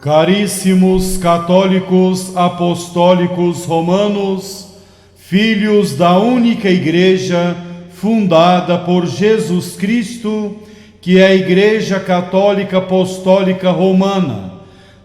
Caríssimos católicos apostólicos romanos, filhos da única Igreja fundada por Jesus Cristo, que é a Igreja Católica Apostólica Romana,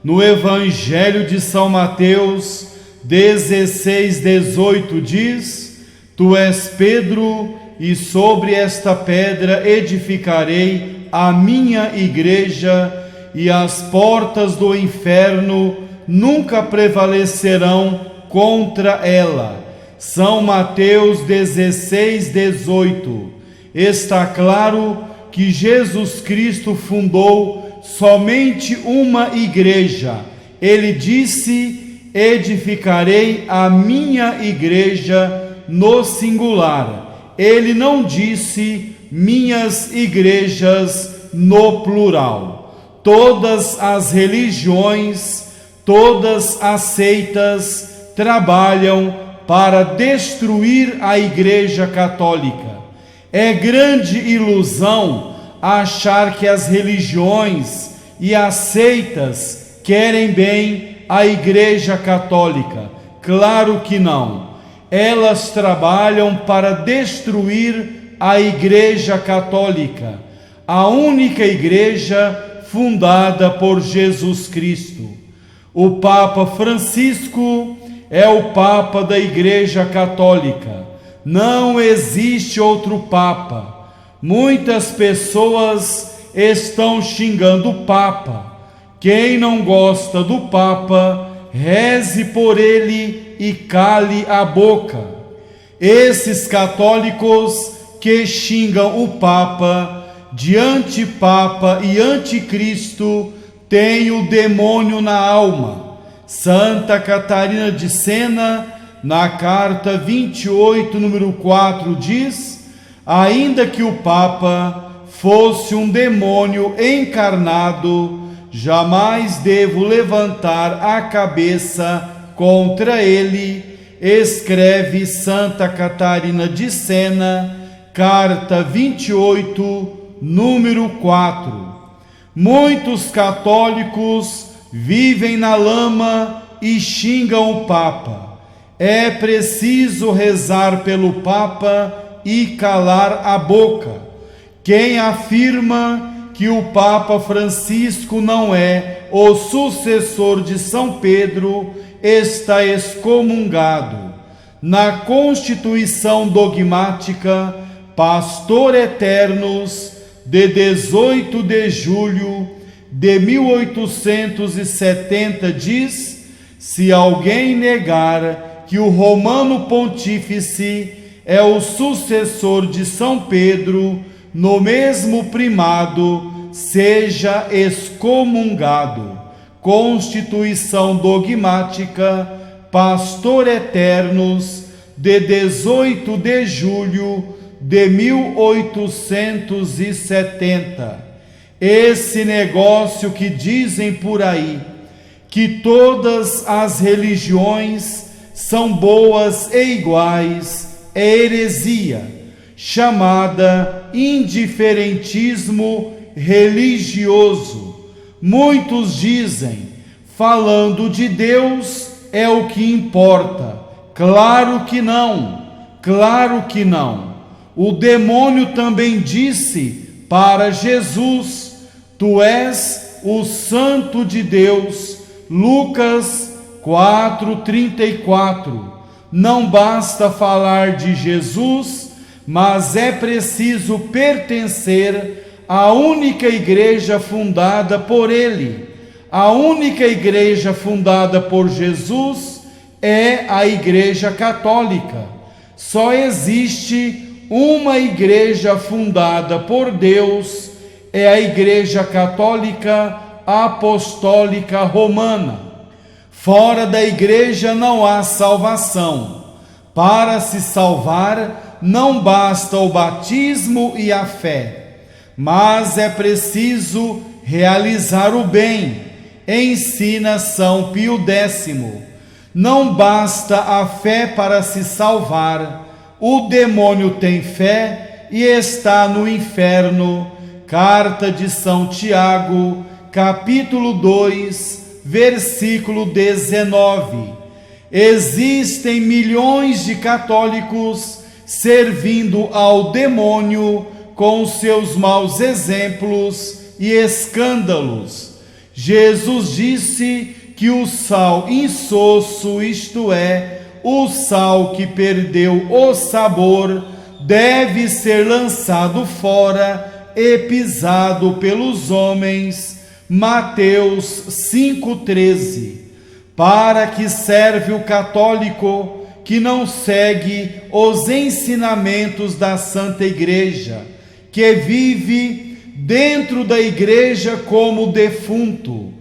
no Evangelho de São Mateus 16:18 diz: Tu és Pedro, e sobre esta pedra edificarei a minha igreja, e as portas do inferno nunca prevalecerão contra ela. São Mateus 16:18. Está claro que Jesus Cristo fundou somente uma igreja. Ele disse: edificarei a minha igreja no singular. Ele não disse minhas igrejas no plural. Todas as religiões, todas as seitas trabalham para destruir a Igreja Católica. É grande ilusão achar que as religiões e as seitas querem bem a Igreja Católica. Claro que não. Elas trabalham para destruir a Igreja Católica, a única igreja fundada por Jesus Cristo. O Papa Francisco é o Papa da Igreja Católica. Não existe outro Papa. Muitas pessoas estão xingando o Papa. Quem não gosta do Papa, reze por ele e cale a boca. Esses católicos que xingam o Papa, de antipapa e anticristo, tem o demônio na alma. Santa Catarina de Sena, na carta 28, número 4, diz: ainda que o Papa fosse um demônio encarnado, jamais devo levantar a cabeça contra ele. Escreve Santa Catarina de Sena, carta 28, número 4. Muitos católicos vivem na lama e xingam o Papa. É preciso rezar pelo Papa e calar a boca. Quem afirma que o Papa Francisco não é o sucessor de São Pedro está excomungado. Na Constituição Dogmática Pastor Eternos, de 18 de julho de 1870, diz: se alguém negar que o Romano Pontífice é o sucessor de São Pedro no mesmo primado, seja excomungado. Constituição Dogmática Pastor Eternos, de 18 de julho de 1870. Esse negócio que dizem por aí, que todas as religiões são boas e iguais, é heresia, chamada indiferentismo religioso. Muitos dizem: falando de Deus é o que importa. Claro que não, claro que não. O demônio também disse para Jesus: tu és o Santo de Deus. Lucas 4:34. Não basta falar de Jesus, mas é preciso pertencer à única igreja fundada por ele. A única igreja fundada por Jesus é a Igreja Católica. Só existe uma igreja fundada por Deus, é a Igreja Católica Apostólica Romana. Fora da igreja não há salvação. Para se salvar, não basta o batismo e a fé, mas é preciso realizar o bem. Ensina São Pio X. Não basta a fé para se salvar. O demônio tem fé e está no inferno. Carta de São Tiago, capítulo 2, versículo 19. Existem milhões de católicos servindo ao demônio com seus maus exemplos e escândalos. Jesus disse que o sal insosso, isto é, o sal que perdeu o sabor, deve ser lançado fora e pisado pelos homens. Mateus 5,13. Para que serve o católico que não segue os ensinamentos da Santa Igreja, que vive dentro da Igreja como defunto?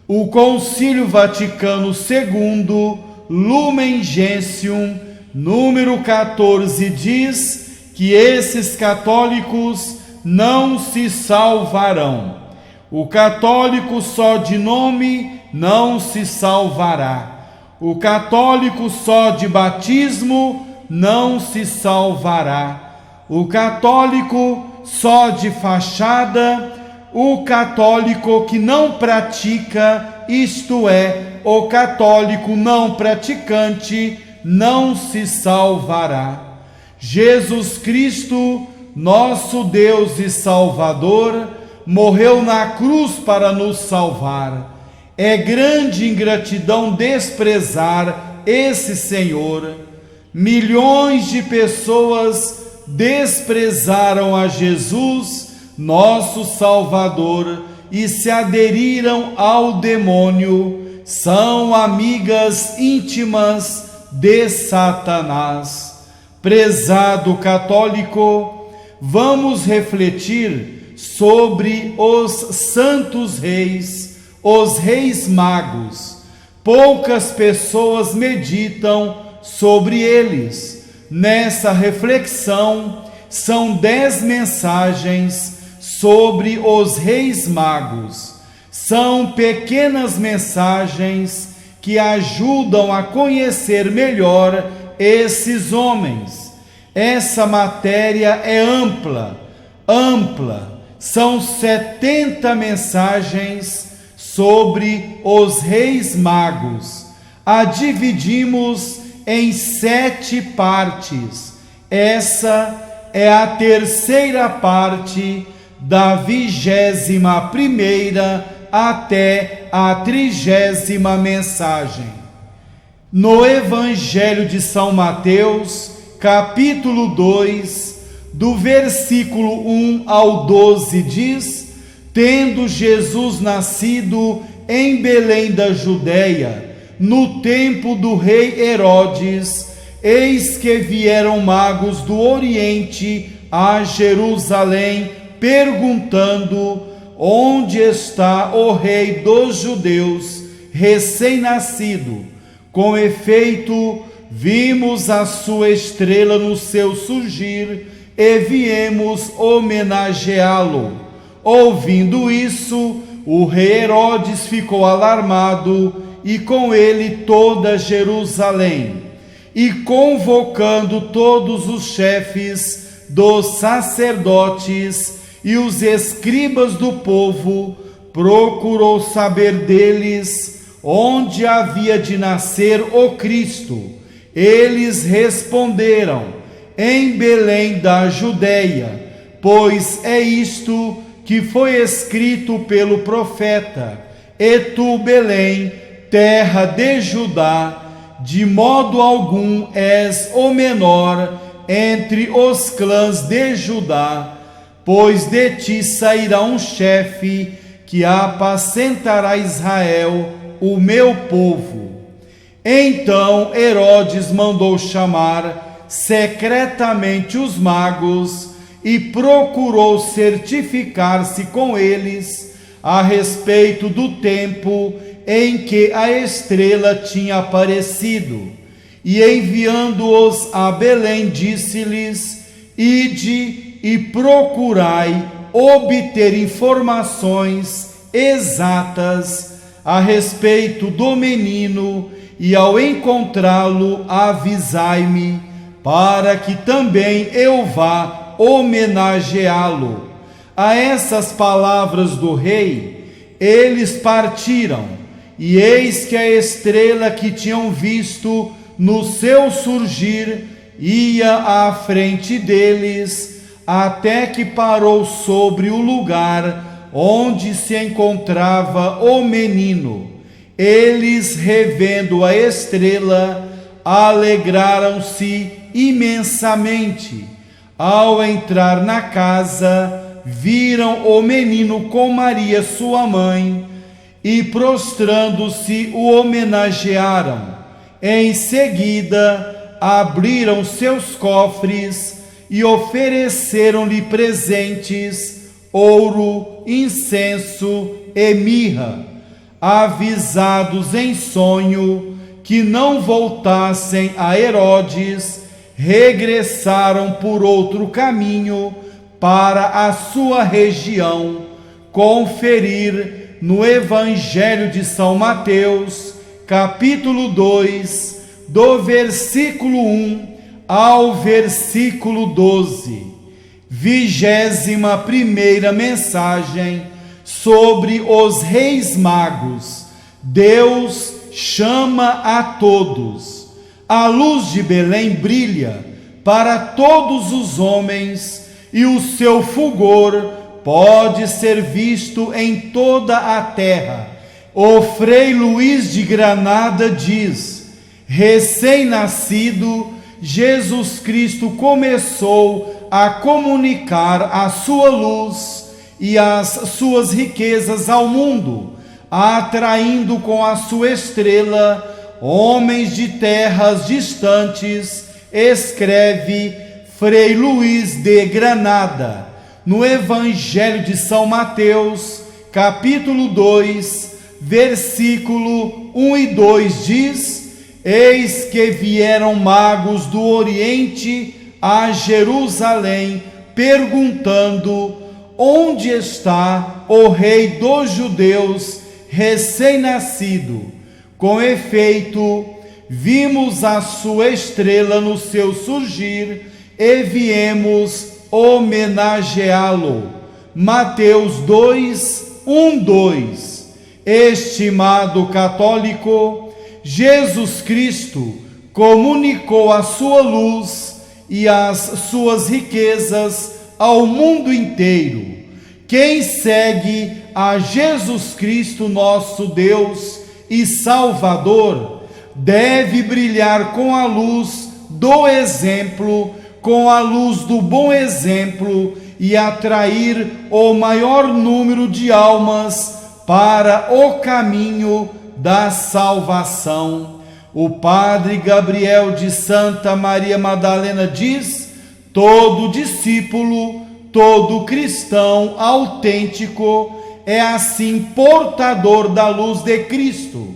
O Concílio Vaticano II, Lumen Gentium, número 14, diz que esses católicos não se salvarão. O católico só de nome não se salvará. O católico só de batismo não se salvará. O católico só de fachada, o católico que não pratica, isto é, o católico não praticante, não se salvará. Jesus Cristo, nosso Deus e Salvador, morreu na cruz para nos salvar. É grande ingratidão desprezar esse Senhor. Milhões de pessoas desprezaram a Jesus, nosso Salvador, e se aderiram ao demônio. São amigas íntimas de Satanás. Prezado católico, vamos refletir sobre os santos reis, os reis magos. Poucas pessoas meditam sobre eles. Nessa reflexão, são 10 mensagens sobre os reis magos. São pequenas mensagens que ajudam a conhecer melhor esses homens. Essa matéria é ampla. São 70 mensagens sobre os reis magos. A dividimos em 7 partes. Essa é a terceira parte da 21ª até a 30ª mensagem. No Evangelho de São Mateus, capítulo 2, do versículo 1 ao 12, diz: tendo Jesus nascido em Belém da Judéia, no tempo do rei Herodes, eis que vieram magos do Oriente a Jerusalém, perguntando: onde está o rei dos judeus, recém-nascido? Com efeito, vimos a sua estrela no seu surgir e viemos homenageá-lo. Ouvindo isso, o rei Herodes ficou alarmado, e com ele toda Jerusalém. E convocando todos os chefes dos sacerdotes e os escribas do povo, procurou saber deles onde havia de nascer o Cristo. Eles responderam: em Belém da Judéia, pois é isto que foi escrito pelo profeta: e tu, Belém, terra de Judá, de modo algum és o menor entre os clãs de Judá, pois de ti sairá um chefe que apacentará Israel, o meu povo. Então Herodes mandou chamar secretamente os magos e procurou certificar-se com eles a respeito do tempo em que a estrela tinha aparecido. E enviando-os a Belém, disse-lhes: ide e procurai obter informações exatas a respeito do menino, e ao encontrá-lo avisai-me, para que também eu vá homenageá-lo. A essas palavras do rei, eles partiram e eis que a estrela que tinham visto no seu surgir ia à frente deles, até que parou sobre o lugar onde se encontrava o menino. Eles, revendo a estrela, alegraram-se imensamente. Ao entrar na casa, viram o menino com Maria, sua mãe, e prostrando-se o homenagearam. Em seguida, abriram seus cofres e ofereceram-lhe presentes, ouro, incenso e mirra. Avisados em sonho que não voltassem a Herodes, regressaram por outro caminho para a sua região. Conferir no Evangelho de São Mateus, capítulo 2, do versículo 1 ao versículo 12. 21ª mensagem sobre os Reis Magos. Deus chama a todos. A luz de Belém brilha para todos os homens, e o seu fulgor pode ser visto em toda a terra. O Frei Luís de Granada diz: recém-nascido, Jesus Cristo começou a comunicar a sua luz e as suas riquezas ao mundo, atraindo com a sua estrela homens de terras distantes, escreve Frei Luís de Granada. No Evangelho de São Mateus, capítulo 2, versículo 1 e 2 diz: eis que vieram magos do Oriente a Jerusalém, perguntando: onde está o Rei dos Judeus, recém-nascido? Com efeito, vimos a sua estrela no seu surgir e viemos homenageá-lo. Mateus 2, 1, 2. Estimado católico, Jesus Cristo comunicou a sua luz e as suas riquezas ao mundo inteiro. Quem segue a Jesus Cristo, nosso Deus e Salvador, deve brilhar com a luz do exemplo, com a luz do bom exemplo, e atrair o maior número de almas para o caminho da salvação. O Padre Gabriel de Santa Maria Madalena diz: todo discípulo, todo cristão autêntico é assim portador da luz de Cristo.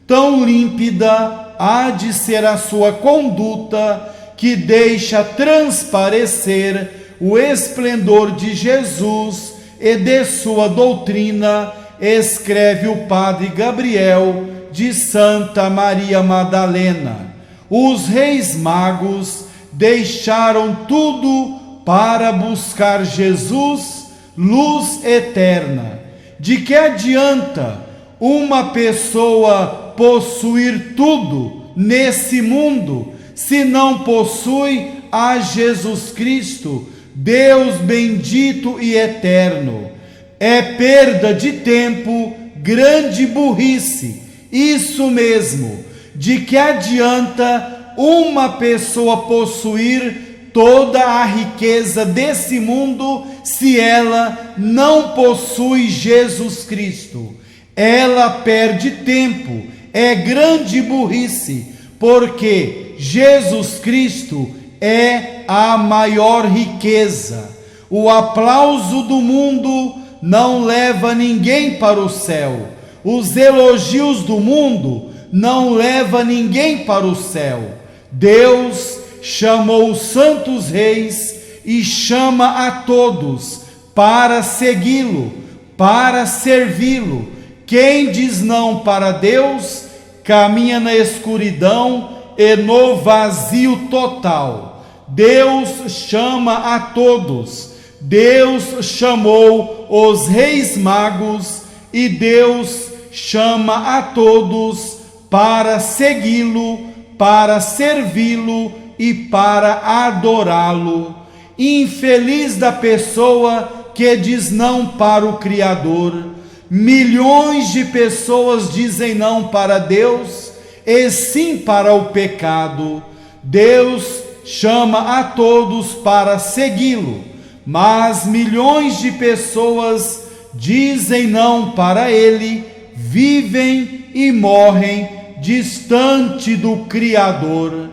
Tão límpida há de ser a sua conduta, que deixa transparecer o esplendor de Jesus e de sua doutrina, escreve o Padre Gabriel de Santa Maria Madalena. Os Reis Magos deixaram tudo para buscar Jesus, luz eterna. De que adianta uma pessoa possuir tudo nesse mundo se não possui a Jesus Cristo, Deus bendito e eterno? É perda de tempo, grande burrice. Isso mesmo. De que adianta uma pessoa possuir toda a riqueza desse mundo se ela não possui Jesus Cristo? Ela perde tempo, é grande burrice, porque Jesus Cristo é a maior riqueza. O aplauso do mundo não leva ninguém para o céu. Os elogios do mundo não levam ninguém para o céu. Deus chamou os santos reis e chama a todos para segui-lo, para servi-lo. Quem diz não para Deus, caminha na escuridão e no vazio total. Deus chama a todos. Deus chamou os Reis Magos e Deus chama a todos para segui-lo, para servi-lo e para adorá-lo. Infeliz da pessoa que diz não para o Criador. Milhões de pessoas dizem não para Deus e sim para o pecado. Deus chama a todos para segui-lo, mas milhões de pessoas dizem não para ele, vivem e morrem distante do Criador.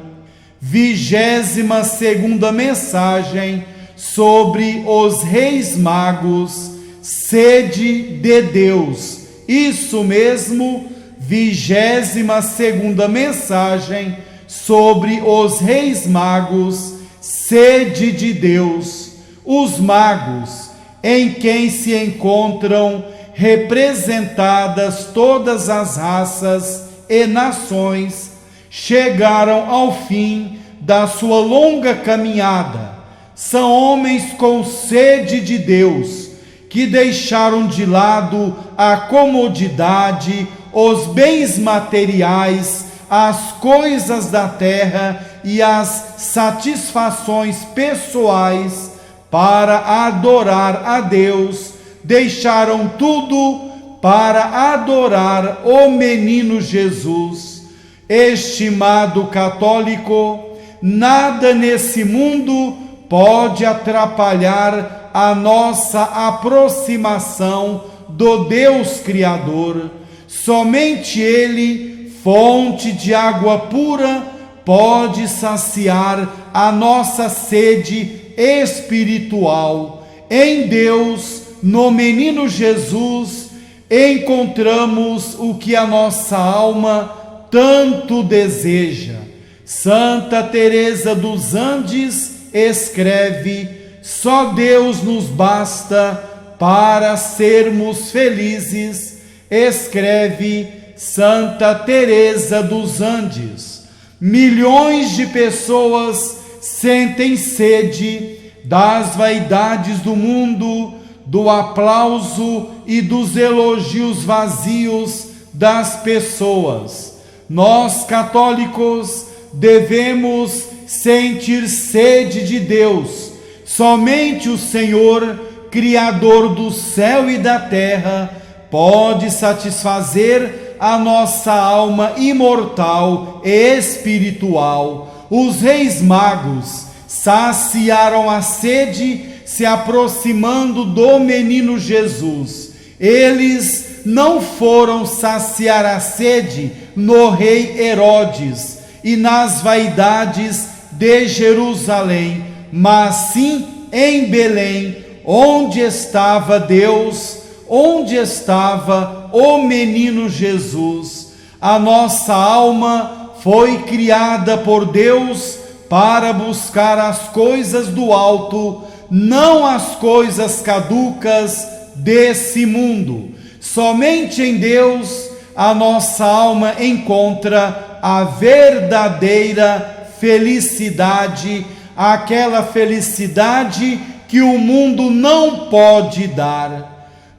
22ª mensagem sobre os Reis Magos, sede de Deus. Isso mesmo, 22ª mensagem sobre os Reis Magos, sede de Deus. Os magos, em quem se encontram representadas todas as raças e nações, chegaram ao fim da sua longa caminhada. São homens com sede de Deus, que deixaram de lado a comodidade, os bens materiais, as coisas da terra e as satisfações pessoais para adorar a Deus. Deixaram tudo para adorar o menino Jesus. Estimado católico, nada nesse mundo pode atrapalhar a nossa aproximação do Deus Criador. Somente Ele, fonte de água pura, pode saciar a nossa sede espiritual. Em Deus, no menino Jesus, encontramos o que a nossa alma tanto deseja. Santa Teresa dos Andes escreve: só Deus nos basta para sermos felizes. Escreve Santa Teresa dos Andes. Milhões de pessoas sentem sede das vaidades do mundo, do aplauso e dos elogios vazios das pessoas. Nós, católicos, devemos sentir sede de Deus. Somente o Senhor, Criador do céu e da terra, pode satisfazer a nossa alma imortal e espiritual. Os Reis Magos saciaram a sede se aproximando do menino Jesus. Eles não foram saciar a sede no rei Herodes e nas vaidades de Jerusalém, mas sim em Belém, onde estava Deus, onde estava o menino Jesus. A nossa alma foi criada por Deus para buscar as coisas do alto, não as coisas caducas desse mundo. Somente em Deus a nossa alma encontra a verdadeira felicidade, aquela felicidade que o mundo não pode dar.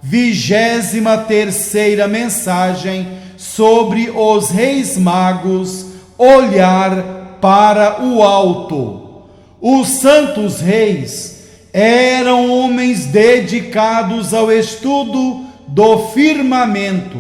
23ª mensagem sobre os Reis Magos, olhar para o alto. Os santos reis eram homens dedicados ao estudo do firmamento,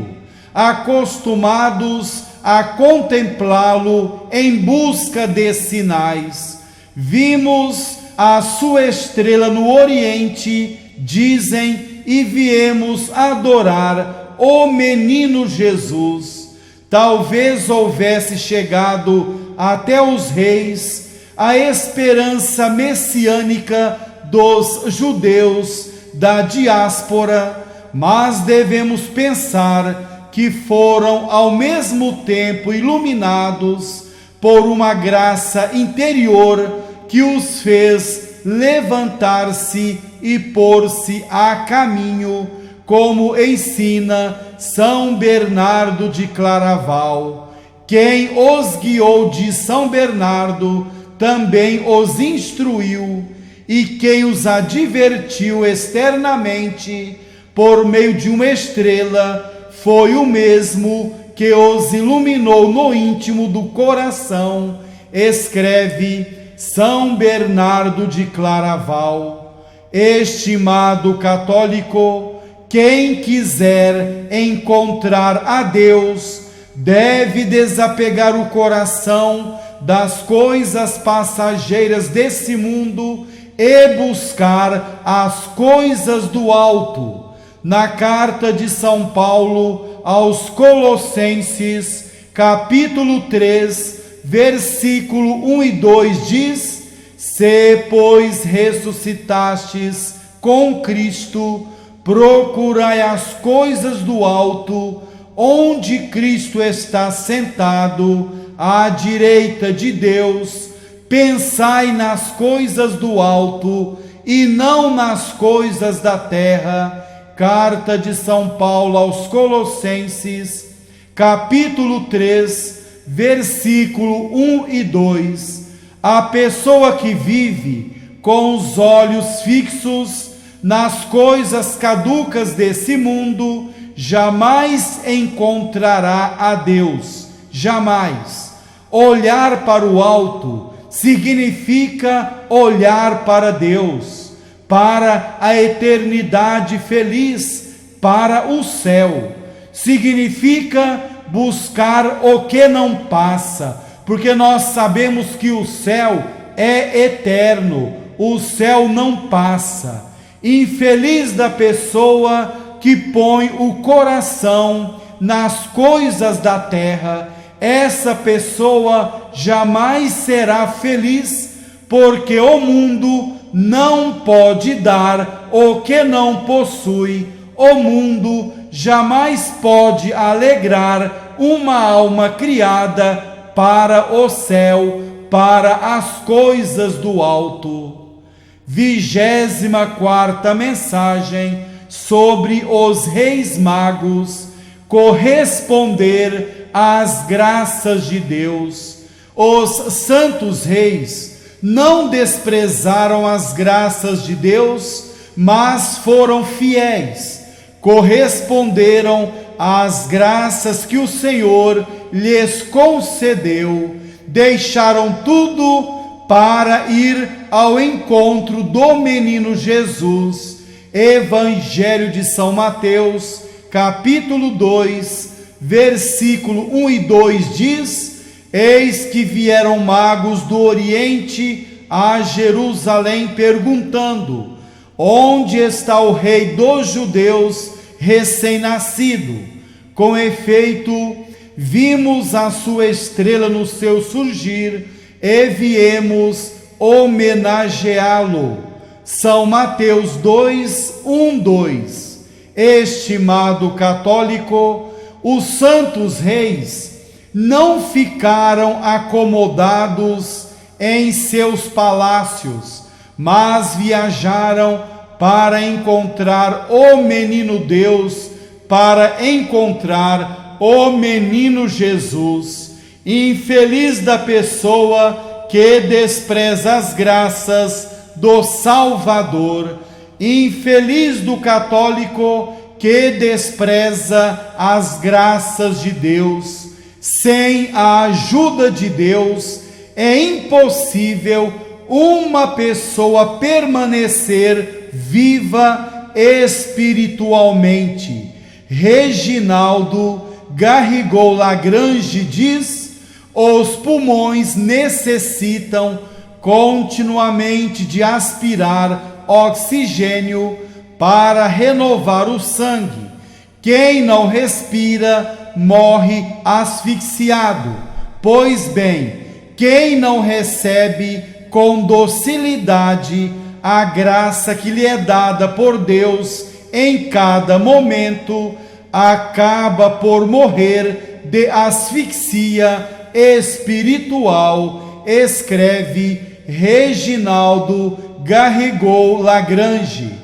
acostumados a contemplá-lo em busca de sinais. Vimos a sua estrela no Oriente, dizem, e viemos adorar o menino Jesus. Talvez houvesse chegado até os reis a esperança messiânica dos judeus da diáspora, mas devemos pensar que foram ao mesmo tempo iluminados por uma graça interior que os fez levantar-se e pôr-se a caminho, como ensina São Bernardo de Claraval. Quem os guiou de São Bernardo também os instruiu, e quem os advertiu externamente por meio de uma estrela foi o mesmo que os iluminou no íntimo do coração, escreve São Bernardo de Claraval. Estimado católico, quem quiser encontrar a Deus deve desapegar o coração das coisas passageiras desse mundo e buscar as coisas do alto. Na carta de São Paulo aos Colossenses, capítulo 3, versículo 1 e 2 diz: Se, pois, ressuscitastes com Cristo, procurai as coisas do alto, onde Cristo está sentado à direita de Deus. Pensai nas coisas do alto e não nas coisas da terra. Carta de São Paulo aos Colossenses, capítulo 3, versículo 1 e 2. A pessoa que vive com os olhos fixos nas coisas caducas desse mundo jamais encontrará a Deus, jamais. Olhar para o alto significa olhar para Deus, para a eternidade feliz, para o céu. Significa buscar o que não passa, porque nós sabemos que o céu é eterno, o céu não passa. Infeliz da pessoa que põe o coração nas coisas da terra, essa pessoa jamais será feliz, porque o mundo não pode dar o que não possui. O mundo jamais pode alegrar uma alma criada para o céu, para as coisas do alto. 24ª mensagem sobre os Reis Magos: corresponder às graças de Deus. Os santos reis não desprezaram as graças de Deus, mas foram fiéis, corresponderam às graças que o Senhor lhes concedeu, deixaram tudo para ir ao encontro do menino Jesus. Evangelho de São Mateus, capítulo 2, versículo 1 e 2 diz: Eis que vieram magos do Oriente a Jerusalém, perguntando: onde está o rei dos judeus recém-nascido? Com efeito, vimos a sua estrela no seu surgir e viemos homenageá-lo. São Mateus 2, 1, 2. Estimado católico, os santos reis não ficaram acomodados em seus palácios, mas viajaram para encontrar o menino Deus, para encontrar o menino Jesus. Infeliz da pessoa que despreza as graças do Salvador, infeliz do católico que despreza as graças de Deus. Sem a ajuda de Deus é impossível uma pessoa permanecer viva espiritualmente. Reginaldo Garrigou Lagrange diz: os pulmões necessitam continuamente de aspirar oxigênio para renovar o sangue. Quem não respira morre asfixiado. Pois bem, quem não recebe com docilidade a graça que lhe é dada por Deus em cada momento, acaba por morrer de asfixia espiritual, escreve Reginaldo Garrigou Lagrange.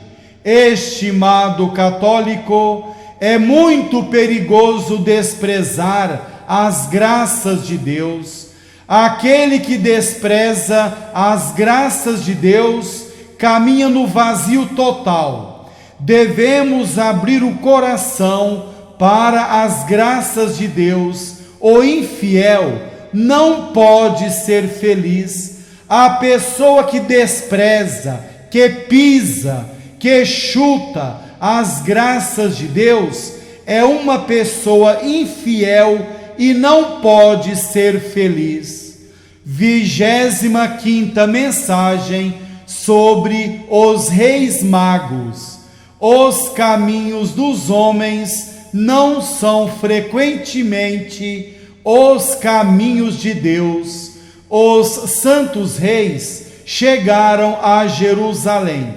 Estimado católico, é muito perigoso desprezar as graças de Deus. Aquele que despreza as graças de Deus caminha no vazio total. Devemos abrir o coração para as graças de Deus, o infiel não pode ser feliz. A pessoa que despreza, que pisa, que chuta as graças de Deus, é uma pessoa infiel e não pode ser feliz. 25ª mensagem sobre os reis magos. Os caminhos dos homens não são frequentemente os caminhos de Deus. Os santos reis chegaram a Jerusalém.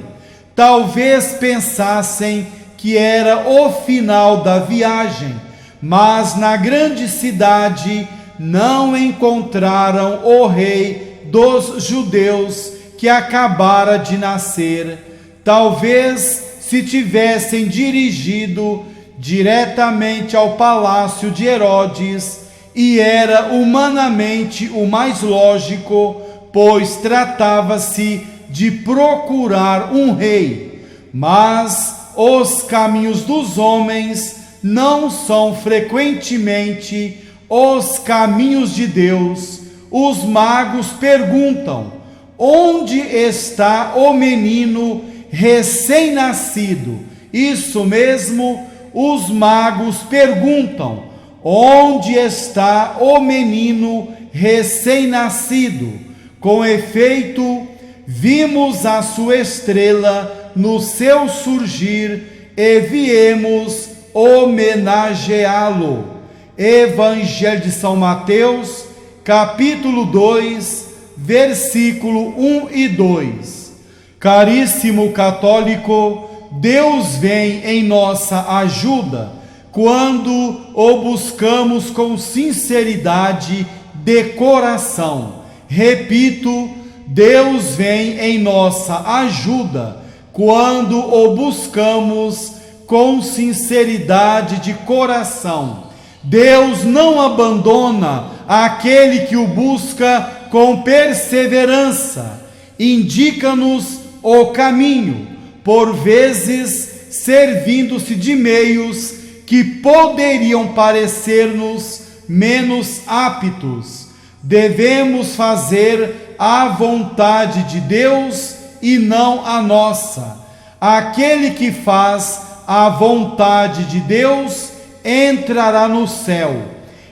Talvez pensassem que era o final da viagem, mas na grande cidade não encontraram o rei dos judeus que acabara de nascer. Talvez se tivessem dirigido diretamente ao palácio de Herodes, e era humanamente o mais lógico, pois tratava-se de procurar um rei. Mas os caminhos dos homens não são frequentemente os caminhos de Deus. Os magos perguntam: onde está o menino recém-nascido? Isso mesmo, os magos perguntam: onde está o menino recém-nascido? Com efeito, vimos a sua estrela no seu surgir e viemos homenageá-lo. Evangelho de São Mateus, capítulo 2, versículo 1 e 2. Caríssimo católico, Deus vem em nossa ajuda quando o buscamos com sinceridade de coração. Repito, Deus vem em nossa ajuda quando o buscamos com sinceridade de coração. Deus não abandona aquele que o busca com perseverança. Indica-nos o caminho, por vezes servindo-se de meios que poderiam parecer-nos menos aptos. Devemos fazer a vontade de Deus e não a nossa. Aquele que faz a vontade de Deus entrará no céu.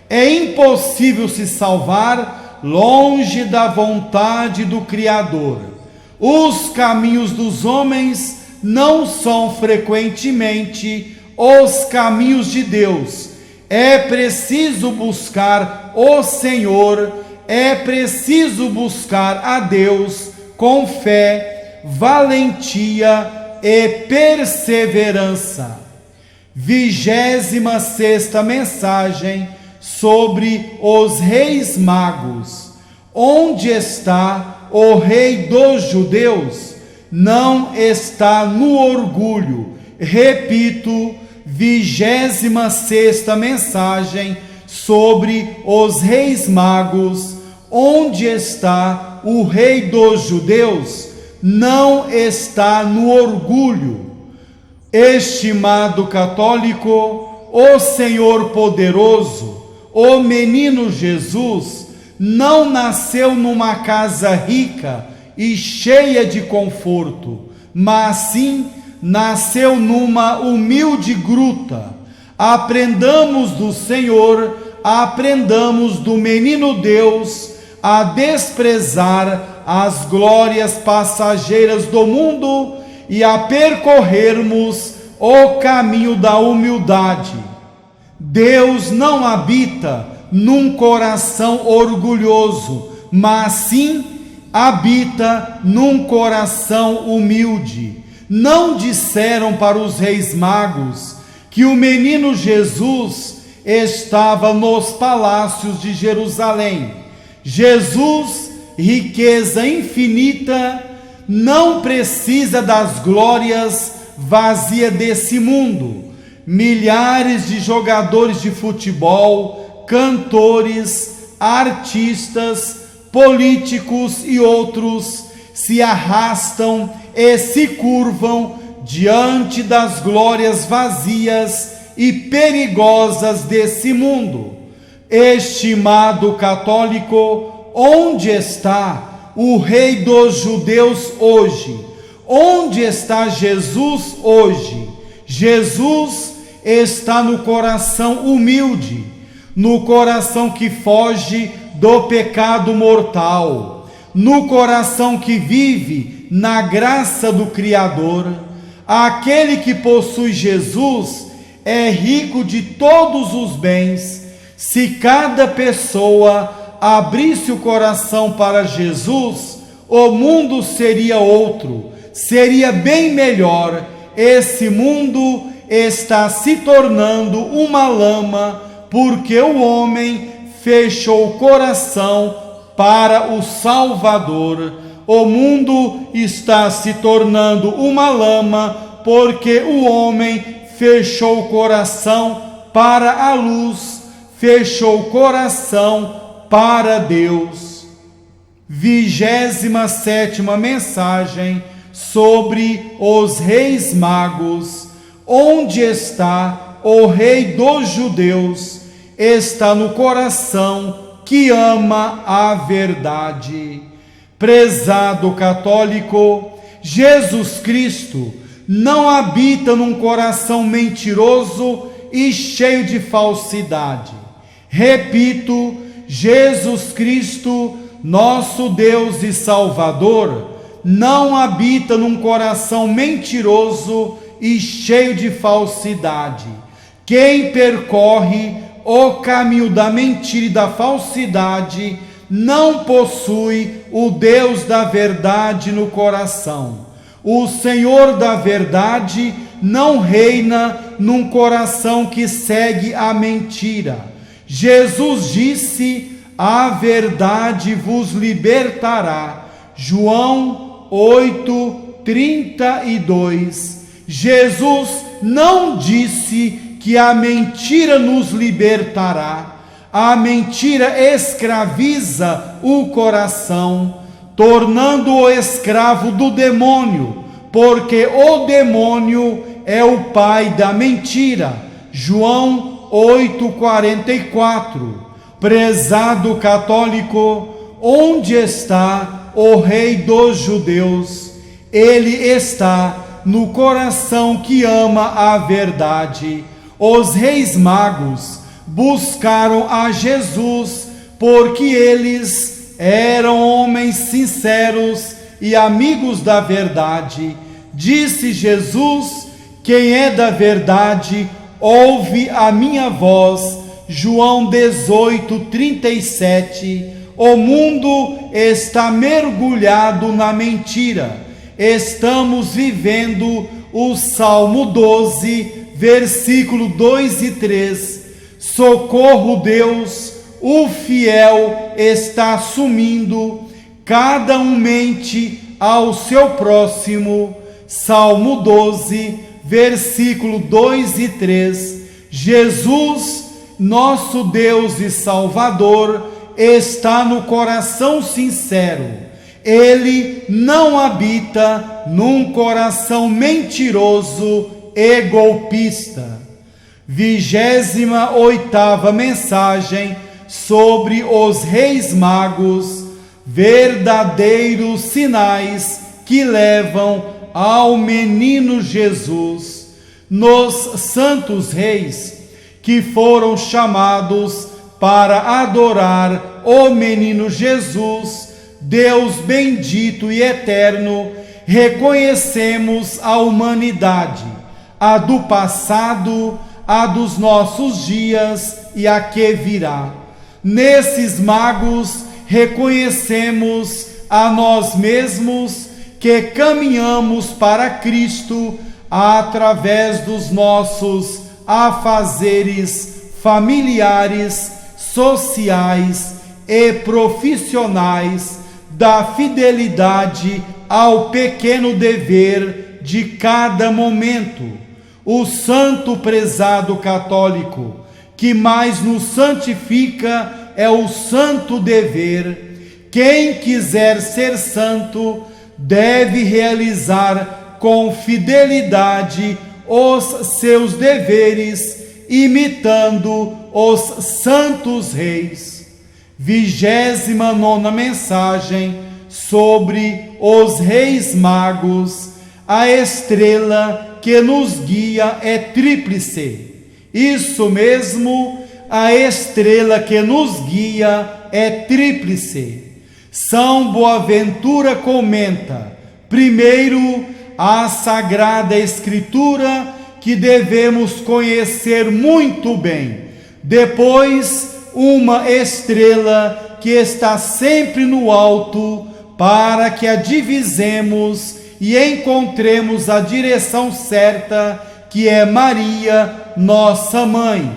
É impossível se salvar longe da vontade do Criador. Os caminhos dos homens não são frequentemente os caminhos de Deus. É preciso buscar o Senhor, é preciso buscar a Deus com fé, valentia e perseverança. 26ª mensagem sobre os reis magos. Onde está o rei dos judeus? Não está no orgulho. Repito, 26ª mensagem sobre os reis magos. Onde está o rei dos judeus? Não está no orgulho. Estimado católico, o Senhor poderoso, o menino Jesus, não nasceu numa casa rica e cheia de conforto, mas sim nasceu numa humilde gruta. Aprendamos do Senhor, aprendamos do menino Deus a desprezar as glórias passageiras do mundo e a percorrermos o caminho da humildade. Deus não habita num coração orgulhoso, mas sim habita num coração humilde. Não disseram para os reis magos que o menino Jesus estava nos palácios de Jerusalém. Jesus, riqueza infinita, não precisa das glórias vazias desse mundo. Milhares de jogadores de futebol, cantores, artistas, políticos e outros se arrastam e se curvam diante das glórias vazias e perigosas desse mundo. Estimado católico, onde está o Rei dos Judeus hoje? Onde está Jesus hoje? Jesus está no coração humilde, no coração que foge do pecado mortal, no coração que vive na graça do Criador. Aquele que possui Jesus é rico de todos os bens. Se cada pessoa abrisse o coração para Jesus, o mundo seria outro, seria bem melhor. Esse mundo está se tornando uma lama, porque o homem fechou o coração para o Salvador. O mundo está se tornando uma lama, porque o homem fechou o coração para a luz, fechou o coração para Deus. 27ª mensagem sobre os reis magos. Onde está o Rei dos Judeus? Está no coração que ama a verdade. Prezado católico, Jesus Cristo não habita num coração mentiroso e cheio de falsidade. Repito, Jesus Cristo, nosso Deus e Salvador, não habita num coração mentiroso e cheio de falsidade. Quem percorre o caminho da mentira e da falsidade não possui o Deus da verdade no coração. O Senhor da verdade não reina num coração que segue a mentira. Jesus disse: a verdade vos libertará. João 8:32. Jesus não disse que a mentira nos libertará. A mentira escraviza o coração, tornando-o escravo do demônio, porque o demônio é o pai da mentira. João 8:44. Prezado católico, onde está o Rei dos Judeus? Ele está no coração que ama a verdade. Os reis magos buscaram a Jesus porque eles eram homens sinceros e amigos da verdade. Disse Jesus: quem é da verdade, ouve a minha voz. João 18:37. O mundo está mergulhado na mentira. Estamos vivendo o Salmo 12, versículo 2 e 3. Socorro, Deus, o fiel está sumindo, cada um mente ao seu próximo. Salmo 12, versículo 2 e 3. Jesus, nosso Deus e Salvador, está no coração sincero. Ele não habita num coração mentiroso e golpista. 28ª mensagem sobre os reis magos, verdadeiros sinais que levam ao menino Jesus. Nos santos reis que foram chamados para adorar o menino Jesus, Deus bendito e eterno, reconhecemos a humanidade, a do passado, a dos nossos dias e a que virá. Nesses magos reconhecemos a nós mesmos que caminhamos para Cristo através dos nossos afazeres familiares, sociais e profissionais, da fidelidade ao pequeno dever de cada momento. O santo prezado católico que mais nos santifica é o santo dever. Quem quiser ser santo deve realizar com fidelidade os seus deveres imitando os santos reis. 29ª mensagem sobre os reis magos. A estrela que nos guia é tríplice. Isso mesmo, a estrela que nos guia é tríplice. São Boaventura comenta: primeiro, a Sagrada Escritura, que devemos conhecer muito bem. Depois, uma estrela que está sempre no alto, para que a divisemos e encontremos a direção certa, que é Maria, nossa mãe.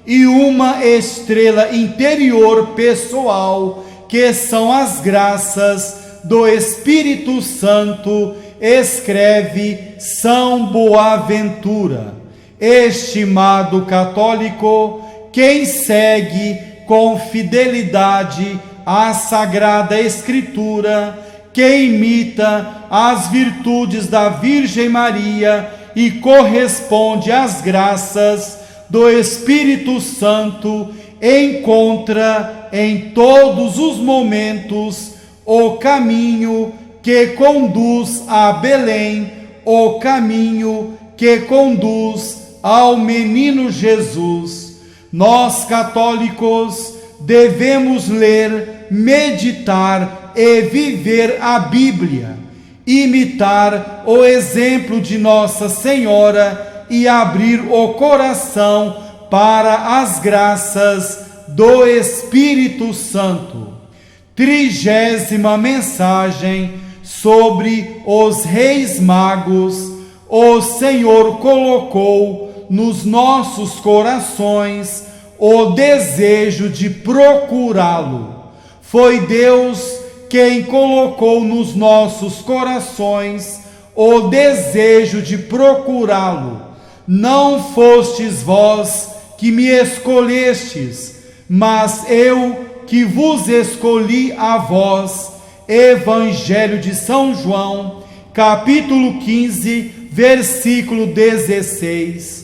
E uma estrela interior pessoal, que são as graças do Espírito Santo, escreve São Boaventura. Estimado católico, quem segue com fidelidade a Sagrada Escritura, que imita as virtudes da Virgem Maria e corresponde às graças do Espírito Santo, encontra em todos os momentos o caminho que conduz a Belém, o caminho que conduz ao menino Jesus. Nós, católicos, devemos ler, meditar e viver a Bíblia, imitar o exemplo de Nossa Senhora e abrir o coração para as graças do Espírito Santo. 30ª mensagem sobre os reis magos. O Senhor colocou nos nossos corações o desejo de procurá-lo. Foi Deus quem colocou nos nossos corações o desejo de procurá-lo. Não fostes vós que me escolhestes, mas eu que vos escolhi a vós. Evangelho de São João, capítulo 15, versículo 16.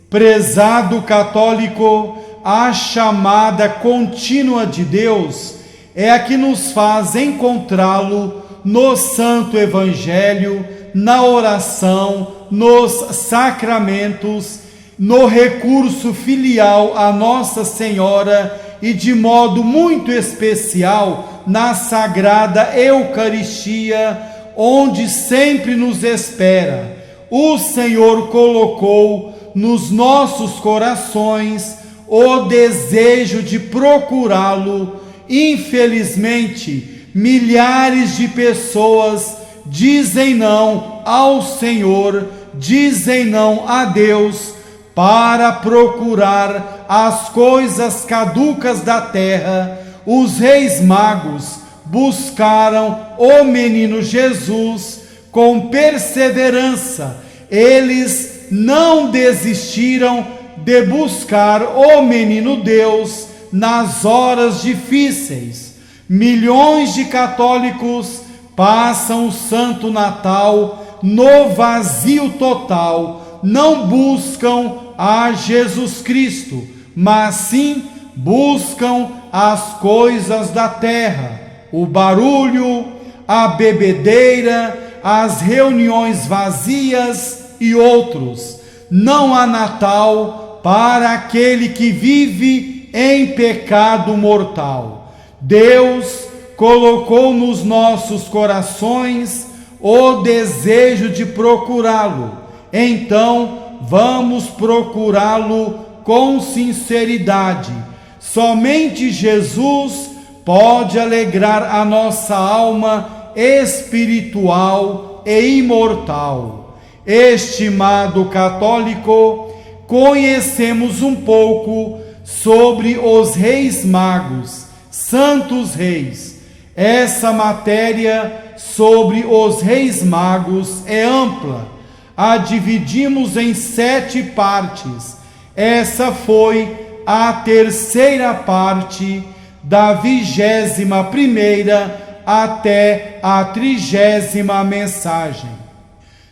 Prezado católico, a chamada contínua de Deus é a que nos faz encontrá-lo no Santo Evangelho, na oração, nos sacramentos, no recurso filial a Nossa Senhora e de modo muito especial na Sagrada Eucaristia, onde sempre nos espera. O Senhor colocou nos nossos corações o desejo de procurá-lo. Infelizmente, milhares de pessoas dizem não ao Senhor, dizem não a Deus, para procurar as coisas caducas da terra. Os reis magos buscaram o menino Jesus com perseverança. Eles não desistiram de buscar o menino Deus nas horas difíceis. Milhões de católicos passam o Santo Natal no vazio total, não buscam a Jesus Cristo, mas sim buscam as coisas da terra, o barulho, a bebedeira, as reuniões vazias e outros. Não há Natal para aquele que vive em pecado mortal. Deus colocou nos nossos corações o desejo de procurá-lo. Então, vamos procurá-lo com sinceridade. Somente Jesus pode alegrar a nossa alma espiritual e imortal. Estimado católico, conhecemos um pouco sobre os reis magos, santos reis. Essa matéria sobre os reis magos é ampla. A dividimos em 7 partes. Essa foi a terceira parte da 21ª até a 30ª mensagem.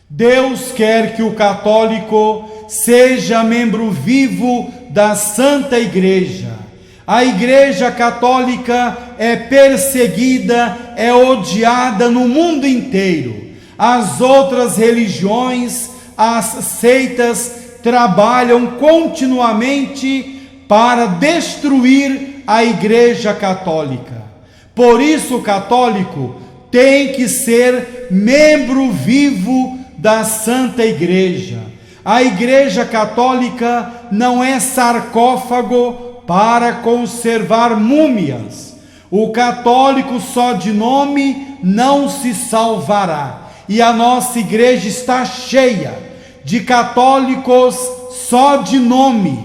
Deus quer que o católico seja membro vivo da Santa Igreja. A Igreja Católica é perseguida, é odiada no mundo inteiro. As outras religiões, as seitas, trabalham continuamente para destruir a Igreja Católica. Por isso, o católico tem que ser membro vivo da Santa Igreja. A Igreja Católica não é sarcófago para conservar múmias. O católico só de nome não se salvará. E a nossa igreja está cheia de católicos só de nome.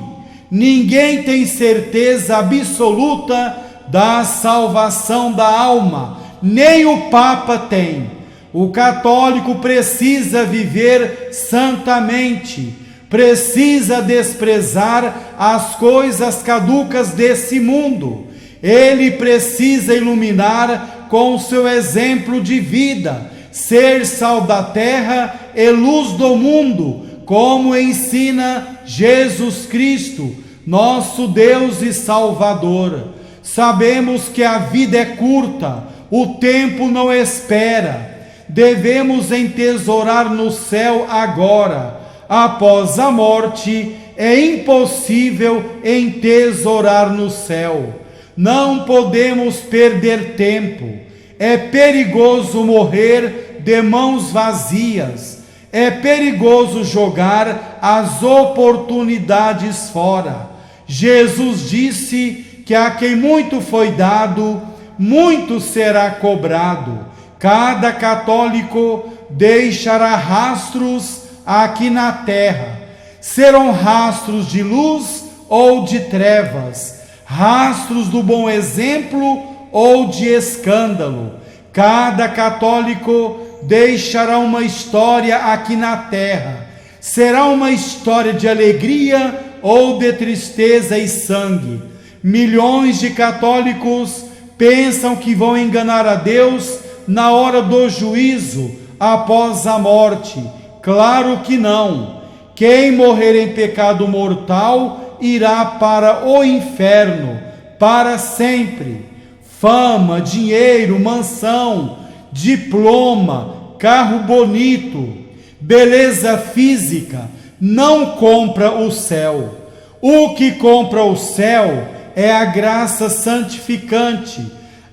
Ninguém tem certeza absoluta da salvação da alma, nem o Papa tem. O católico precisa viver santamente, precisa desprezar as coisas caducas desse mundo. Ele precisa iluminar com o seu exemplo de vida, ser sal da terra e luz do mundo, como ensina Jesus Cristo, nosso Deus e Salvador. Sabemos que a vida é curta, o tempo não espera. Devemos entesourar no céu agora. Após a morte, é impossível entesourar no céu. Não podemos perder tempo. É perigoso morrer de mãos vazias. É perigoso jogar as oportunidades fora. Jesus disse que a quem muito foi dado, muito será cobrado. Cada católico deixará rastros aqui na terra. Serão rastros de luz ou de trevas, rastros do bom exemplo ou de escândalo. Cada católico deixará uma história aqui na terra. Será uma história de alegria ou de tristeza e sangue. Milhões de católicos pensam que vão enganar a Deus na hora do juízo, após a morte. Claro que não. Quem morrer em pecado mortal irá para o inferno, para sempre. Fama, dinheiro, mansão, diploma, carro bonito, beleza física, não compra o céu. O que compra o céu é a graça santificante,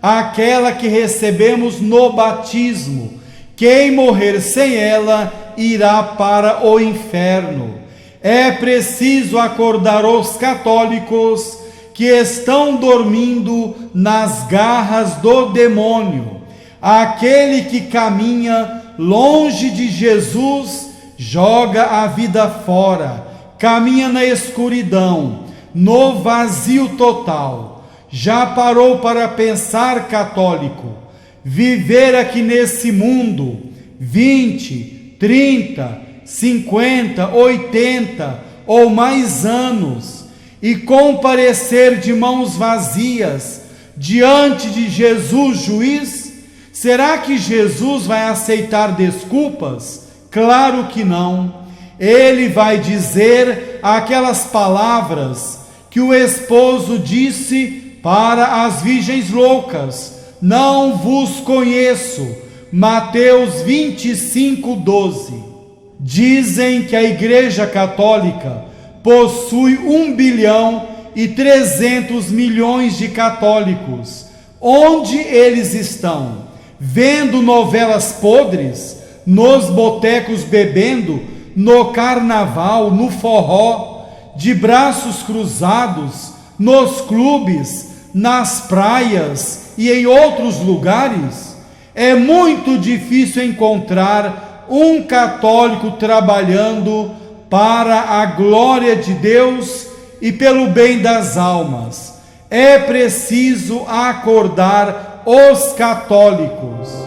aquela que recebemos no batismo. Quem morrer sem ela irá para o inferno. É preciso acordar os católicos que estão dormindo nas garras do demônio. Aquele que caminha longe de Jesus joga a vida fora, caminha na escuridão, no vazio total. Já parou para pensar, católico, viver aqui nesse mundo 20, 30, 50, 80 ou mais anos e comparecer de mãos vazias diante de Jesus juiz? Será que Jesus vai aceitar desculpas? Claro que não. Ele vai dizer aquelas palavras que o esposo disse para as virgens loucas: não vos conheço. Mateus 25:12. Dizem que a Igreja Católica possui 1,3 bilhão de católicos. Onde eles estão? Vendo novelas podres, nos botecos bebendo, no carnaval, no forró, de braços cruzados, nos clubes, nas praias e em outros lugares? É muito difícil encontrar um católico trabalhando para a glória de Deus e pelo bem das almas. É preciso acordar os católicos.